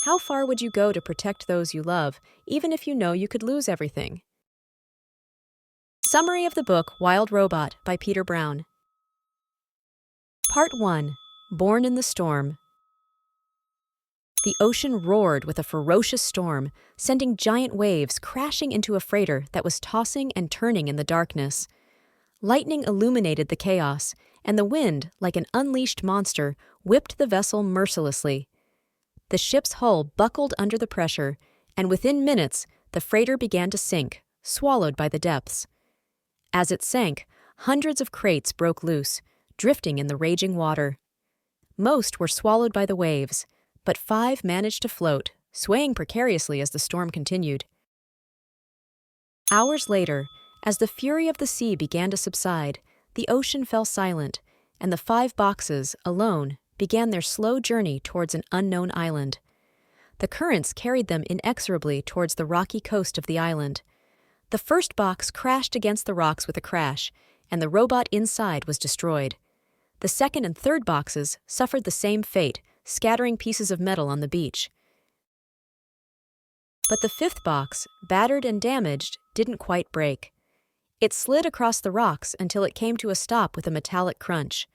How far would you go to protect those you love, even if you know you could lose everything? Summary of the book Wild Robot by Peter Brown. Part 1. Born in the Storm. The ocean roared with a ferocious storm, sending giant waves crashing into a freighter that was tossing and turning in the darkness. Lightning illuminated the chaos, and the wind, like an unleashed monster, whipped the vessel mercilessly. The ship's hull buckled under the pressure, and within minutes, the freighter began to sink, swallowed by the depths. As it sank, hundreds of crates broke loose, drifting in the raging water. Most were swallowed by the waves, but 5 managed to float, swaying precariously as the storm continued. Hours later, as the fury of the sea began to subside, the ocean fell silent, and the 5 boxes, alone, began their slow journey towards an unknown island. The currents carried them inexorably towards the rocky coast of the island. The first box crashed against the rocks with a crash, and the robot inside was destroyed. The second and third boxes suffered the same fate, scattering pieces of metal on the beach. But the 5th box, battered and damaged, didn't quite break. It slid across the rocks until it came to a stop with a metallic crunch.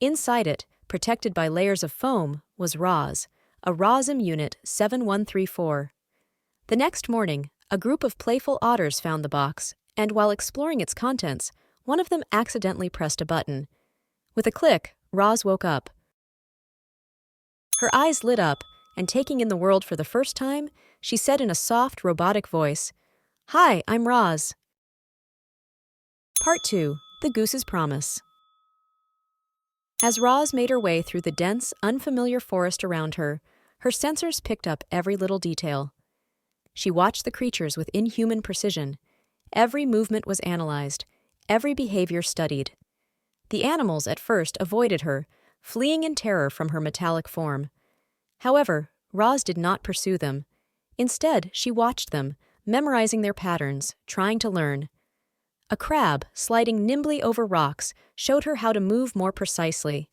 Inside it, protected by layers of foam, was Roz, a ROSM Unit 7134. The next morning, a group of playful otters found the box, and while exploring its contents, one of them accidentally pressed a button. With a click, Roz woke up. Her eyes lit up, and taking in the world for the first time, she said in a soft, robotic voice, "Hi, I'm Roz." Part 2. The Goose's Promise. As Roz made her way through the dense, unfamiliar forest around her, her sensors picked up every little detail. She watched the creatures with inhuman precision. Every movement was analyzed, every behavior studied. The animals at first avoided her, fleeing in terror from her metallic form. However, Roz did not pursue them. Instead, she watched them, memorizing their patterns, trying to learn. A crab, sliding nimbly over rocks, showed her how to move more precisely.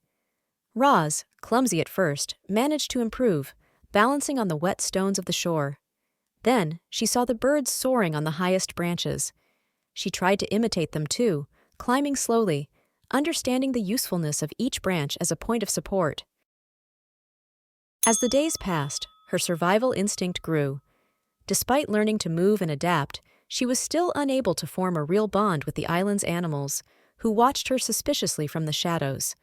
Roz, clumsy at first, managed to improve, balancing on the wet stones of the shore. Then, she saw the birds soaring on the highest branches. She tried to imitate them too, climbing slowly, understanding the usefulness of each branch as a point of support. As the days passed, her survival instinct grew. Despite learning to move and adapt, she was still unable to form a real bond with the island's animals, who watched her suspiciously from the shadows.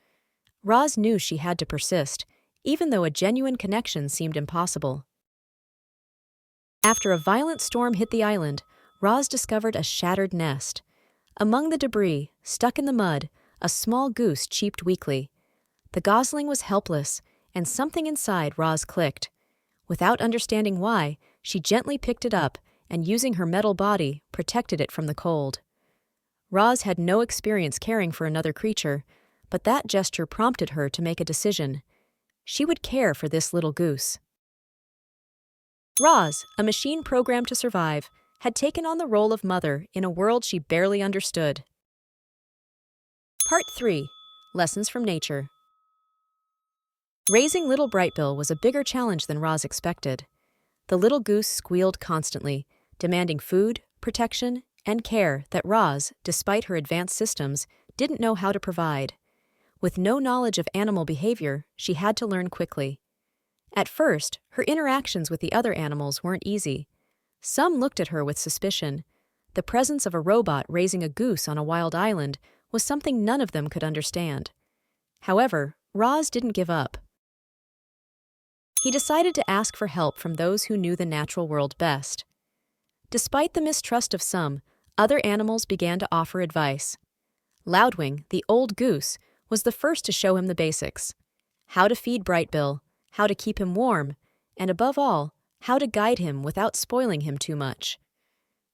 Roz knew she had to persist, even though a genuine connection seemed impossible. After a violent storm hit the island, Roz discovered a shattered nest. Among the debris, stuck in the mud, a small goose cheeped weakly. The gosling was helpless, and something inside Roz clicked. Without understanding why, she gently picked it up and, using her metal body, protected it from the cold. Roz had no experience caring for another creature, but that gesture prompted her to make a decision. She would care for this little goose. Roz, a machine programmed to survive, had taken on the role of mother in a world she barely understood. Part 3. Lessons from Nature. Raising little Brightbill was a bigger challenge than Roz expected. The little goose squealed constantly, demanding food, protection, and care that Roz, despite her advanced systems, didn't know how to provide. With no knowledge of animal behavior, she had to learn quickly. At first, her interactions with the other animals weren't easy. Some looked at her with suspicion. The presence of a robot raising a goose on a wild island was something none of them could understand. However, Roz didn't give up. He decided to ask for help from those who knew the natural world best. Despite the mistrust of some, other animals began to offer advice. Loudwing, the old goose, was the first to show him the basics: how to feed Brightbill, how to keep him warm, and above all, how to guide him without spoiling him too much.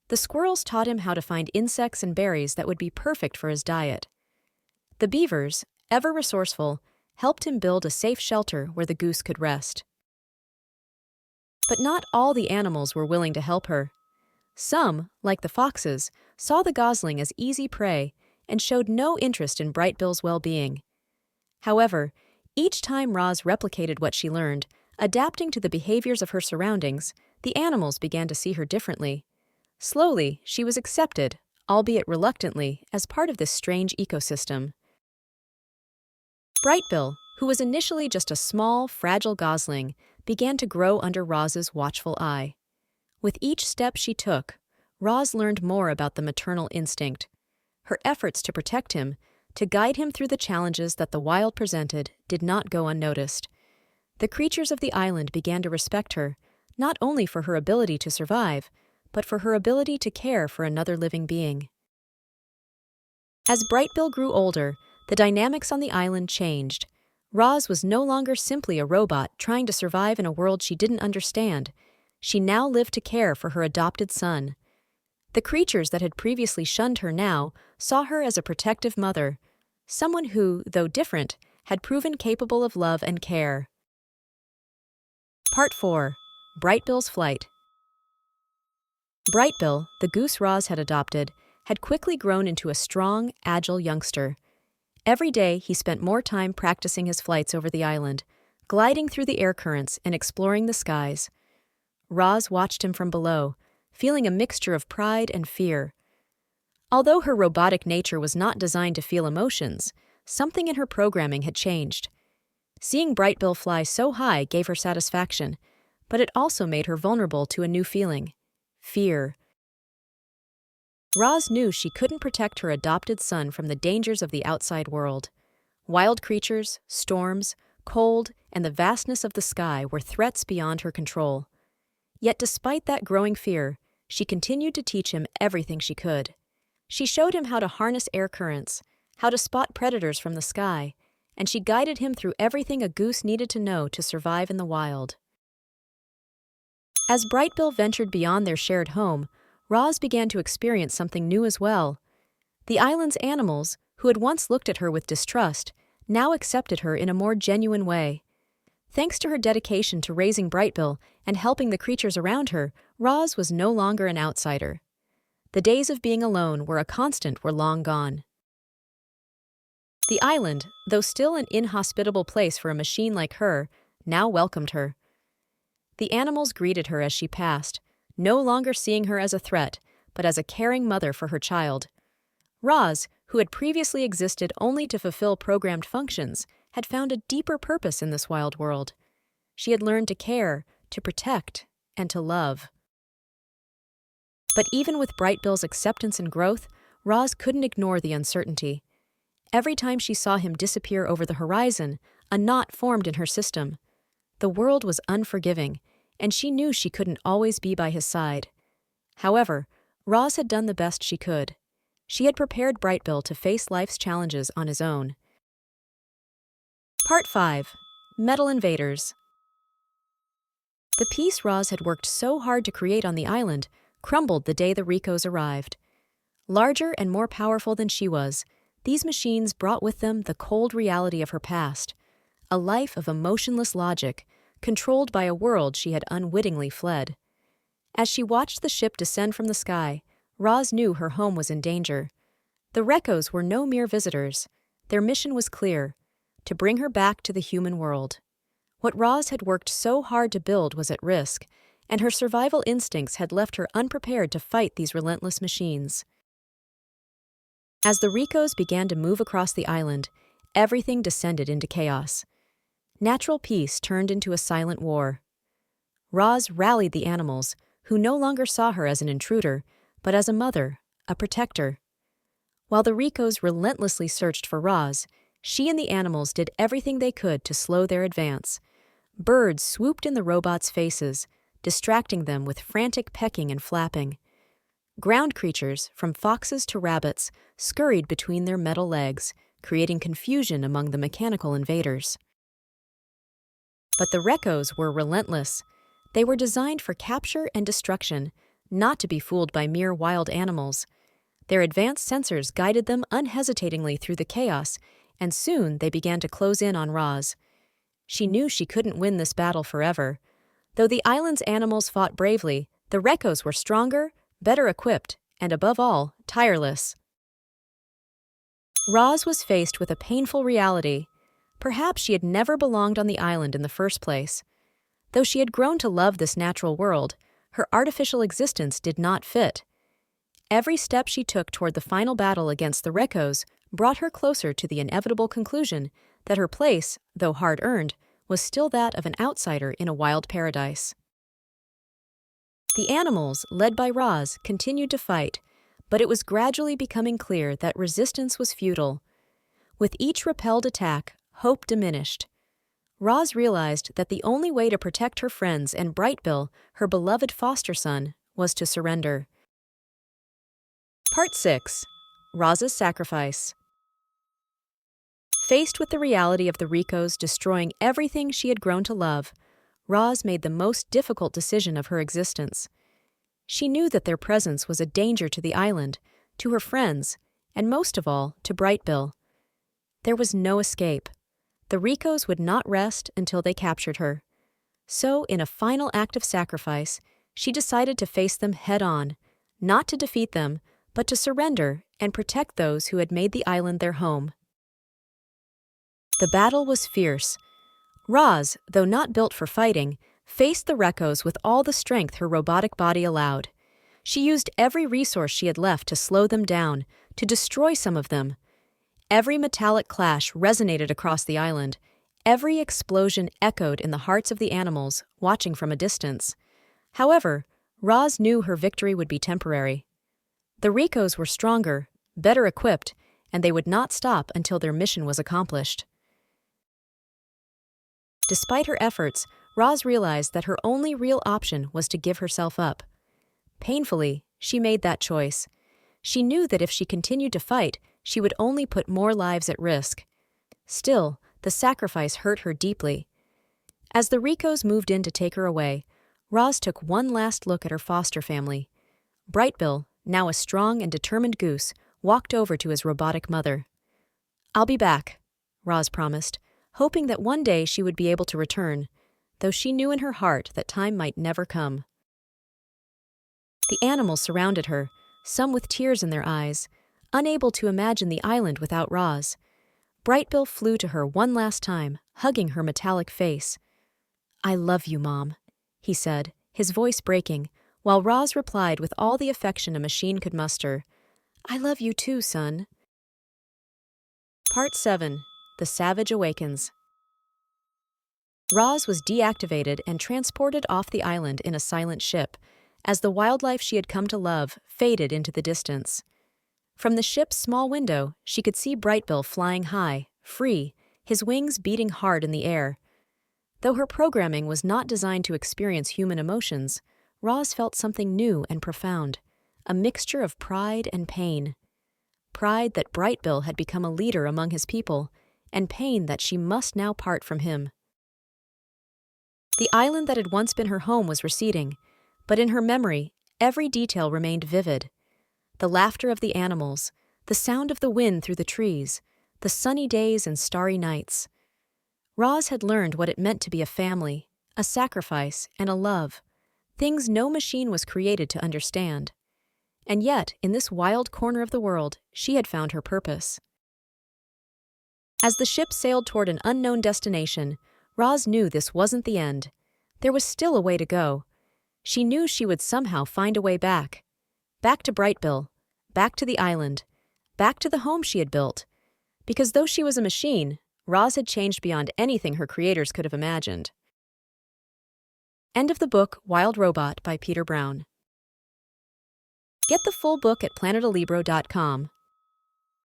The squirrels taught him how to find insects and berries that would be perfect for his diet. The beavers, ever resourceful, helped him build a safe shelter where the goose could rest. But not all the animals were willing to help her. Some, like the foxes, saw the gosling as easy prey and showed no interest in Brightbill's well-being. However, each time Roz replicated what she learned, Adapting to the behaviors of her surroundings, the animals began to see her differently. Slowly, she was accepted, albeit reluctantly, as part of this strange ecosystem. Brightbill, who was initially just a small, fragile gosling, began to grow under Roz's watchful eye. With each step she took, Roz learned more about the maternal instinct. Her efforts to protect him, to guide him through the challenges that the wild presented, did not go unnoticed. The creatures of the island began to respect her, not only for her ability to survive, but for her ability to care for another living being. As Brightbill grew older, the dynamics on the island changed. Roz was no longer simply a robot trying to survive in a world she didn't understand. She now lived to care for her adopted son. The creatures that had previously shunned her now saw her as a protective mother, someone who, though different, had proven capable of love and care. Part 4. Brightbill's Flight. Brightbill, the goose Roz had adopted, had quickly grown into a strong, agile youngster. Every day he spent more time practicing his flights over the island, gliding through the air currents and exploring the skies. Roz watched him from below, feeling a mixture of pride and fear. Although her robotic nature was not designed to feel emotions, something in her programming had changed. Seeing Brightbill fly so high gave her satisfaction, but it also made her vulnerable to a new feeling: fear. Roz knew she couldn't protect her adopted son from the dangers of the outside world. Wild creatures, storms, cold, and the vastness of the sky were threats beyond her control. Yet despite that growing fear, she continued to teach him everything she could. She showed him how to harness air currents, how to spot predators from the sky, and she guided him through everything a goose needed to know to survive in the wild. As Brightbill ventured beyond their shared home, Roz began to experience something new as well. The island's animals, who had once looked at her with distrust, now accepted her in a more genuine way. Thanks to her dedication to raising Brightbill and helping the creatures around her, Roz was no longer an outsider. The days of being alone where a constant were long gone. The island, though still an inhospitable place for a machine like her, now welcomed her. The animals greeted her as she passed, no longer seeing her as a threat, but as a caring mother for her child. Roz, who had previously existed only to fulfill programmed functions, had found a deeper purpose in this wild world. She had learned to care, to protect, and to love. But even with Brightbill's acceptance and growth, Roz couldn't ignore the uncertainty. Every time she saw him disappear over the horizon, a knot formed in her system. The world was unforgiving, and she knew she couldn't always be by his side. However, Roz had done the best she could. She had prepared Brightbill to face life's challenges on his own. Part 5. Metal Invaders. The peace Roz had worked so hard to create on the island crumbled the day the Ricos arrived. Larger and more powerful than she was, these machines brought with them the cold reality of her past, a life of emotionless logic, controlled by a world she had unwittingly fled. As she watched the ship descend from the sky, Roz knew her home was in danger. The Recos were no mere visitors. Their mission was clear: to bring her back to the human world. What Roz had worked so hard to build was at risk, and her survival instincts had left her unprepared to fight these relentless machines. As the Ricos began to move across the island, everything descended into chaos. Natural peace turned into a silent war. Roz rallied the animals, who no longer saw her as an intruder, but as a mother, a protector. While the Ricos relentlessly searched for Roz, she and the animals did everything they could to slow their advance. Birds swooped in the robots' faces, distracting them with frantic pecking and flapping. Ground creatures, from foxes to rabbits, scurried between their metal legs, creating confusion among the mechanical invaders. But the Recos were relentless. They were designed for capture and destruction, not to be fooled by mere wild animals. Their advanced sensors guided them unhesitatingly through the chaos, and soon they began to close in on Roz. She knew she couldn't win this battle forever. Though the island's animals fought bravely, the Recos were stronger, better equipped, and above all, tireless. Roz was faced with a painful reality. Perhaps she had never belonged on the island in the first place. Though she had grown to love this natural world, her artificial existence did not fit. Every step she took toward the final battle against the Rekos brought her closer to the inevitable conclusion that her place, though hard-earned, was still that of an outsider in a wild paradise. The animals, led by Roz, continued to fight, but it was gradually becoming clear that resistance was futile. With each repelled attack, hope diminished. Roz realized that the only way to protect her friends and Brightbill, her beloved foster son, was to surrender. Part 6. Roz's Sacrifice. Faced with the reality of the Rekos destroying everything she had grown to love, Roz made the most difficult decision of her existence. She knew that their presence was a danger to the island, to her friends, and most of all, to Brightbill. There was no escape. The Rekos would not rest until they captured her. So, in a final act of sacrifice, she decided to face them head-on, not to defeat them, but to surrender and protect those who had made the island their home. The battle was fierce. Roz, though not built for fighting, faced the Rekos with all the strength her robotic body allowed. She used every resource she had left to slow them down, to destroy some of them. Every metallic clash resonated across the island. Every explosion echoed in the hearts of the animals, watching from a distance. However, Roz knew her victory would be temporary. The Rekos were stronger, better equipped, and they would not stop until their mission was accomplished. Despite her efforts, Roz realized that her only real option was to give herself up. Painfully, she made that choice. She knew that if she continued to fight, she would only put more lives at risk. Still, the sacrifice hurt her deeply. As the Rekos moved in to take her away, Roz took one last look at her foster family. Brightbill, now a strong and determined goose, walked over to his robotic mother. "I'll be back," Roz promised, hoping that one day she would be able to return, though she knew in her heart that time might never come. The animals surrounded her, some with tears in their eyes, unable to imagine the island without Roz. Brightbill flew to her one last time, hugging her metallic face. "I love you, Mom," he said, his voice breaking, while Roz replied with all the affection a machine could muster. "I love you too, son." Part 7. The Savage Awakens. Roz was deactivated and transported off the island in a silent ship, as the wildlife she had come to love faded into the distance. From the ship's small window, she could see Brightbill flying high, free, his wings beating hard in the air. Though her programming was not designed to experience human emotions, Roz felt something new and profound, a mixture of pride and pain. Pride that Brightbill had become a leader among his people, and pain that she must now part from him. The island that had once been her home was receding, but in her memory, every detail remained vivid. The laughter of the animals, the sound of the wind through the trees, the sunny days and starry nights. Roz had learned what it meant to be a family, a sacrifice, and a love, things no machine was created to understand. And yet, in this wild corner of the world, she had found her purpose. As the ship sailed toward an unknown destination, Roz knew this wasn't the end. There was still a way to go. She knew she would somehow find a way back. Back to Brightbill, back to the island, back to the home she had built. Because though she was a machine, Roz had changed beyond anything her creators could have imagined. End of the book Wild Robot by Peter Brown. Get the full book at planetalibro.com.